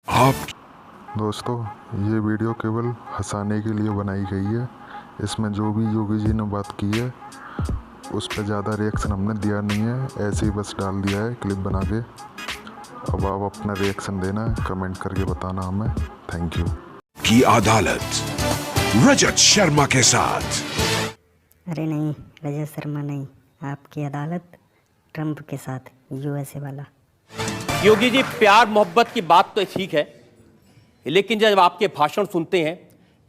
आप दोस्तों, ये वीडियो केवल हंसाने के लिए बनाई गई है। इसमें जो भी योगी जी ने बात की है उस पर ज़्यादा रिएक्शन हमने दिया नहीं है, ऐसे ही बस डाल दिया है क्लिप बना के। अब आप अपना रिएक्शन देना है, कमेंट करके बताना हमें। Thank you. की अदालत रजत शर्मा के साथ। अरे नहीं, रजत शर्मा नहीं, आपकी अदालत ट्रंप के साथ, यूएसए वाला। योगी जी, प्यार मोहब्बत की बात तो ठीक है, लेकिन जब आपके भाषण सुनते हैं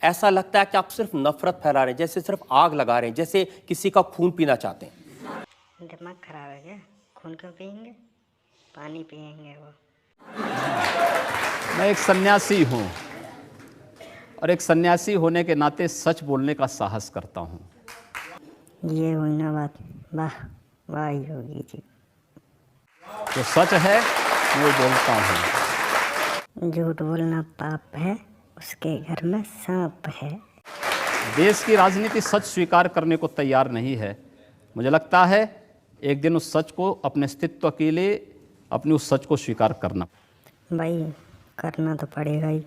ऐसा लगता है कि आप सिर्फ नफरत फैला रहे हैं, जैसे सिर्फ आग लगा रहे हैं, जैसे किसी का खून पीना चाहते हैं। दिमाग खराब है क्या? खून क्यों पियेंगे? पानी पियेंगे वो। मैं एक सन्यासी हूँ और एक सन्यासी होने के नाते सच बोलने का साहस करता हूँ। ये हुई ना बात। वाह वाह योगी जी। जो सच है वो बोलता हूँ। झूठ बोलना पाप है, उसके घर में सांप है। देश की राजनीति सच स्वीकार करने को तैयार नहीं है। मुझे लगता है एक दिन उस सच को, अपने अस्तित्व के लिए अपनी उस सच को स्वीकार करना। भाई करना तो पड़ेगा ही।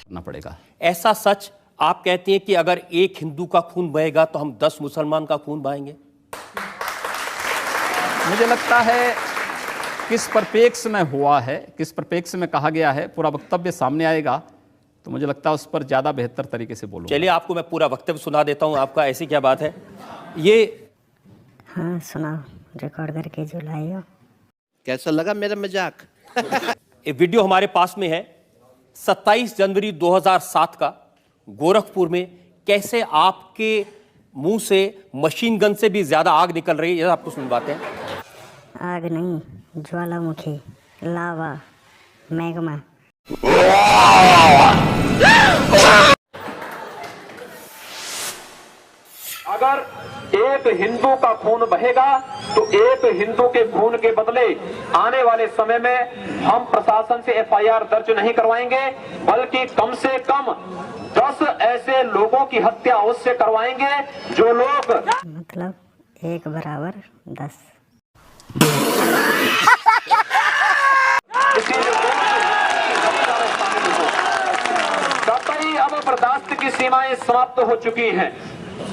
करना पड़ेगा। ऐसा सच आप कहते हैं कि अगर एक हिंदू का खून बहेगा तो हम 10 मुसलमान का खून बहाएंगे। मुझे लगता है किस परिप्रेक्ष्य में हुआ है, किस परिप्रेक्ष्य में कहा गया है, पूरा वक्तव्य सामने आएगा तो मुझे लगता है उस पर ज़्यादा बेहतर तरीके से बोलूँगा। चलिए, आपको मैं पूरा वक्तव्य सुना देता हूं आपका। ऐसी क्या बात है ये? हाँ सुनाओ, रिकॉर्ड करके जो लाए हो। कैसा लगा मेरा मजाक? ये वीडियो हमारे पास में है, 27 जनवरी 2007 का, गोरखपुर में कैसे आपके मुंह से मशीन गन से भी ज्यादा आग निकल रही है, ये आपको सुनवाते हैं। आग नहीं, ज्वालामुखी, लावा, मैग्मा। अगर एक हिंदू का खून बहेगा तो एक हिंदू के खून के बदले आने वाले समय में हम प्रशासन से एफआईआर दर्ज नहीं करवाएंगे, बल्कि कम से कम 10 ऐसे लोगों की हत्या उससे करवाएंगे जो लोग, मतलब 1 बराबर 10। कतई अब बर्दाश्त की सीमाएं समाप्त हो चुकी हैं।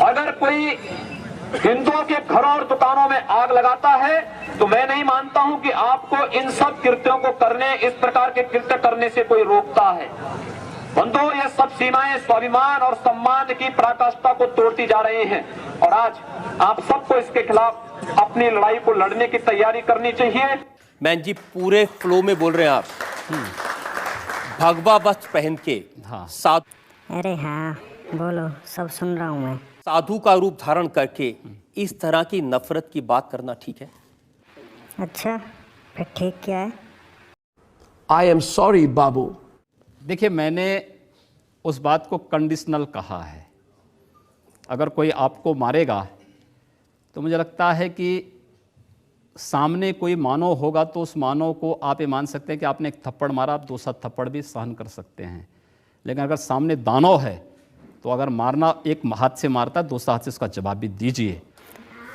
अगर कोई हिंदुओं के घरों और दुकानों में आग लगाता है तो मैं नहीं मानता हूं कि आपको इन सब कृत्यों को करने, इस प्रकार के कृत्य करने से कोई रोकता है। बंधुओं, ये सब सीमाएं स्वाभिमान और सम्मान की पराकाष्ठा को तोड़ती जा रही हैं और आज आप सबको इसके खिलाफ अपनी लड़ाई को लड़ने की तैयारी करनी चाहिए। मैन जी, पूरे फ्लो में बोल रहे हैं आप। भगवा वस्त्र पहन के, हाँ। अरे हाँ बोलो, सब सुन रहा हूँ मैं। साधु का रूप धारण करके इस तरह की नफरत की बात करना ठीक है? अच्छा, फिर ठीक क्या है? आई एम सॉरी बाबू। देखिए, मैंने उस बात को कंडीशनल कहा है। अगर कोई आपको मारेगा तो मुझे लगता है कि सामने कोई मानव होगा तो उस मानव को आप ये मान सकते हैं कि आपने एक थप्पड़ मारा, आप दूसरा थप्पड़ भी सहन कर सकते हैं। लेकिन अगर सामने दानव है तो अगर मारना, एक हाथ से मारता है, दूसरा हाथ से उसका जवाब भी दीजिए।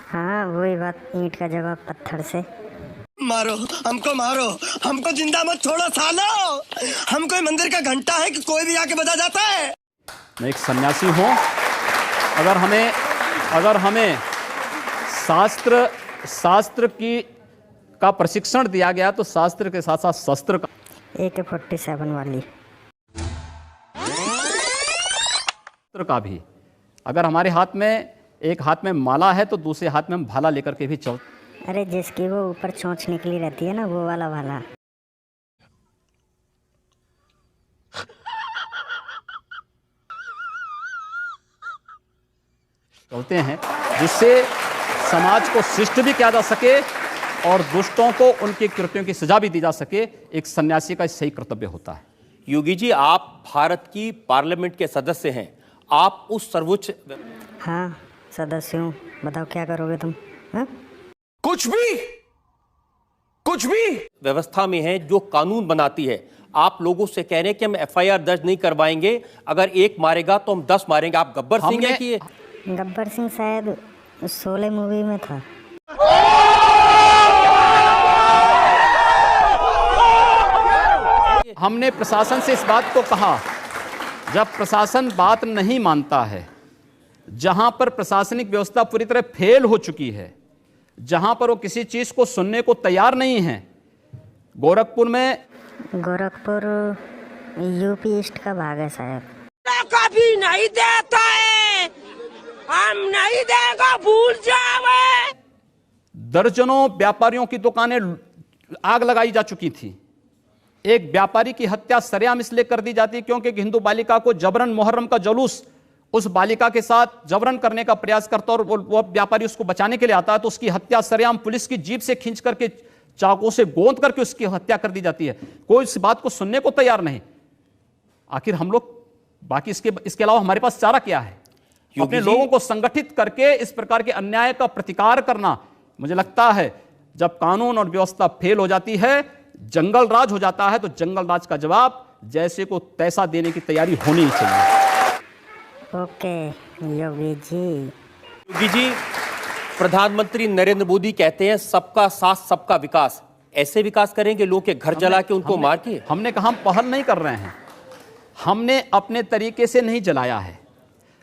हाँ वही बात, ईंट का जवाब पत्थर से। मारो मारो, हमको जिंदा मत छोड़ो सालो। हम कोई मंदिर का घंटा है कि कोई भी आके बजा जाता है। मैं एक सन्यासी हूँ। अगर हमें शास्त्र का प्रशिक्षण दिया गया तो शास्त्र के साथ साथ शस्त्र का, AK-47 वाली का भी। अगर हमारे हाथ में, एक हाथ में माला है तो दूसरे हाथ में हम भाला लेकर के भी चल। अरे जिसकी वो ऊपर चोंच निकली रहती है ना, वो वाला भाला। चलते हैं, जिससे समाज को शिष्ट भी किया जा सके और दुष्टों को उनके कृत्यों की सजा भी दी जा सके। एक सन्यासी का सही कर्तव्य होता है। योगी जी, आप भारत की पार्लियामेंट के सदस्य हैं, आप उस सर्वोच्च, हाँ सदस्य हूँ, बताओ क्या करोगे तुम? हाँ? कुछ भी व्यवस्था में है जो कानून बनाती है। आप लोगों से कह रहे हैं कि हम एफआईआर दर्ज नहीं करवाएंगे, अगर एक मारेगा तो हम 10 मारेंगे। आप गब्बर सिंह हैं कि गब्बर सिंह शायद शोले मूवी में था। हमने प्रशासन से इस बात को कहा, जब प्रशासन बात नहीं मानता है, जहां पर प्रशासनिक व्यवस्था पूरी तरह फेल हो चुकी है, जहां पर वो किसी चीज को सुनने को तैयार नहीं है। गोरखपुर यूपी ईस्ट का भाग है शायद। कभी नहीं देता है, हम नहीं देगा, भूल जाओ। दर्जनों व्यापारियों की दुकानें आग लगाई जा चुकी थी। एक व्यापारी की हत्या सरेआम इसलिए कर दी जाती क्योंकि हिंदू बालिका को जबरन मुहर्रम का जुलूस उस बालिका के साथ जबरन करने का प्रयास करता और वो व्यापारी उसको बचाने के लिए आता है, तो उसकी हत्या सरेआम पुलिस की जीप से खींच करके चाकू से गोंद करके उसकी हत्या कर दी जाती है। कोई इस बात को सुनने को तैयार नहीं। आखिर हम लोग बाकी इसके अलावा हमारे पास चारा क्या है? अपने लोगों को संगठित करके इस प्रकार के अन्याय का प्रतिकार करना। मुझे लगता है जब कानून और व्यवस्था फेल हो जाती है, जंगल राज हो जाता है, तो जंगल राज का जवाब जैसे को तैसा देने की तैयारी होनी ही चाहिए। ओके योगी जी, प्रधानमंत्री नरेंद्र मोदी कहते हैं सबका साथ सबका विकास। ऐसे विकास करेंगे लोग के घर जला के उनको मार के? हमने कहा हम पहल नहीं कर रहे हैं, हमने अपने तरीके से नहीं जलाया है।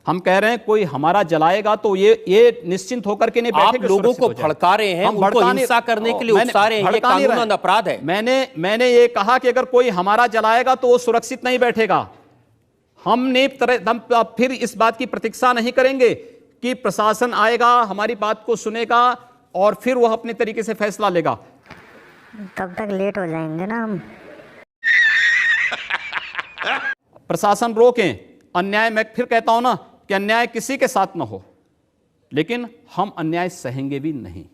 हम कह रहे हैं कोई हमारा जलाएगा तो ये निश्चिंत होकर के नहीं बैठेंगे। आप लोगों को भड़का रहे हैं, उनको हिंसा करने के लिए उकसा रहे हैं, ये कानूनन अपराध है। मैंने ये कहा कि अगर कोई हमारा जलाएगा तो वो सुरक्षित नहीं बैठेगा। हम फिर इस बात की प्रतीक्षा नहीं करेंगे कि प्रशासन आएगा, हमारी बात को सुनेगा और फिर वह अपने तरीके से फैसला लेगा। तब तक लेट हो जाएंगे ना हम। प्रशासन रोकें अन्याय। मैं फिर कहता हूं ना कि अन्याय किसी के साथ ना हो, लेकिन हम अन्याय सहेंगे भी नहीं।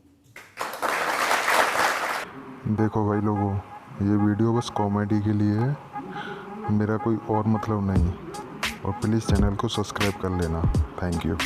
देखो भाई लोगों, ये वीडियो बस कॉमेडी के लिए है, मेरा कोई और मतलब नहीं। और प्लीज़ चैनल को सब्सक्राइब कर लेना। Thank you.